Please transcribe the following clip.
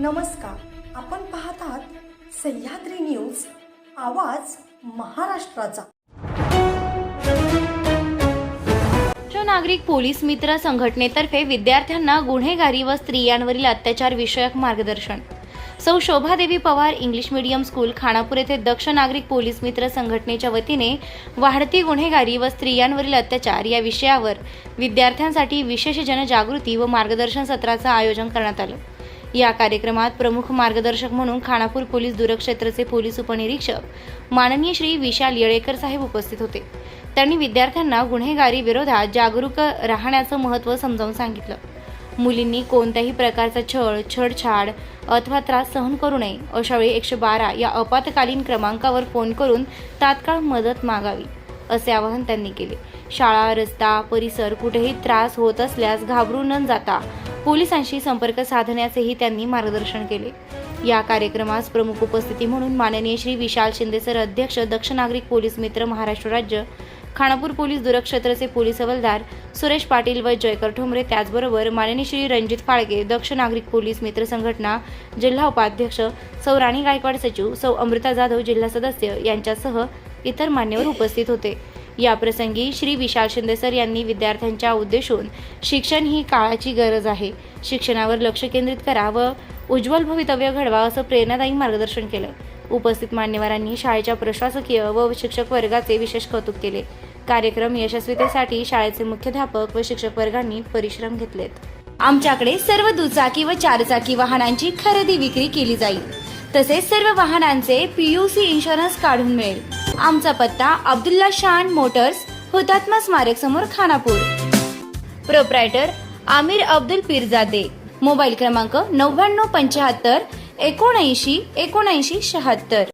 नमस्कार, आपण पाहत आहात सह्याद्री न्यूज, आवाज महाराष्ट्राचा। नागरिक पोलीस मित्र संघटनेतर्फे विद्यार्थ्यांना गुन्हेगारी व स्त्रियांवरील अत्याचार विषयक मार्गदर्शन। सौ Shobhadevi Pawar English medium school Khanapur येथे दक्ष नागरिक पोलीस मित्र संघटनेच्या वतीने वाढती गुन्हेगारी व स्त्रियांवरील अत्याचार या विषयावर विद्यार्थ्यांसाठी विशेष जनजागृती व मार्गदर्शन सत्राचे आयोजन करण्यात आले। या कार्यक्रमात प्रमुख मार्गदर्शक म्हणून खानापूर पोलीस दूरक्षेत्रचे पोलीस उपनिरीक्षक माननीय श्री विशाल येळेकर साहेब उपस्थित होते। त्यांनी विद्यार्थ्यांना गुन्हेगारी विरोधात जागरूक राहण्याचे महत्त्व समजावून सांगितलं। मुलींनी कोणत्याही प्रकारचा छळ, छेडछाड अथवा त्रास सहन करू नये। अशा वेळी 112 या आपत्कालीन क्रमांकावर फोन करून तात्काळ मदत मागावी असे आवाहन त्यांनी केले। शाळा, रस्ता, परिसर कुठेही त्रास होत असल्यास घाबरून न जाता पोलिसांशी संपर्क साधण्याचेही त्यांनी मार्गदर्शन केले। या कार्यक्रमास प्रमुख उपस्थिती म्हणून माननीय श्री विशाल शिंदे सर, अध्यक्ष दक्ष नागरिक पोलीस मित्र महाराष्ट्र राज्य, खानापूर पोलीस दूरक्षेत्रचे पोलीस हवालदार सुरेश पाटील व जयकर ठोंबरे, त्याचबरोबर माननीय श्री रणजित फाळके, दक्ष नागरिक पोलीस मित्र संघटना जिल्हा उपाध्यक्ष, सौ राणी गायकवाड सचिव, सौ अमृता जाधव जिल्हा सदस्य यांच्यासह इतर मान्यवर उपस्थित होते। या प्रसंगी श्री विशाल शिंदे सर यांनी विद्यार्थ्यांच्या उद्देशून शिक्षण ही काळाची गरज आहे, शिक्षणावर लक्ष केंद्रित करा व उज्ज्वल भवितव्य घडवा असं प्रेरणादायी मार्गदर्शन केलं। उपस्थित मान्यवरांनी शाळेच्या प्रशासकीय व शिक्षक वर्गाचे विशेष कौतुक केले। कार्यक्रम यशस्वीतेसाठी शाळेचे मुख्याध्यापक व शिक्षक वर्गांनी परिश्रम घेतलेत। आमच्याकडे सर्व दुचाकी व चारचाकी वाहनांची खरेदी विक्री केली जाईल, तसेच सर्व वाहनांचे PUC इन्शुरन्स काढून मिळेल। आमचा पत्ता अब्दुल्ला शान मोटर्स, हुतात्मा स्मारक समोर, खानापूर। प्रोप्रायटर आमिर अब्दुल पीरजादे। मोबाईल क्रमांक 9975 79 79 76।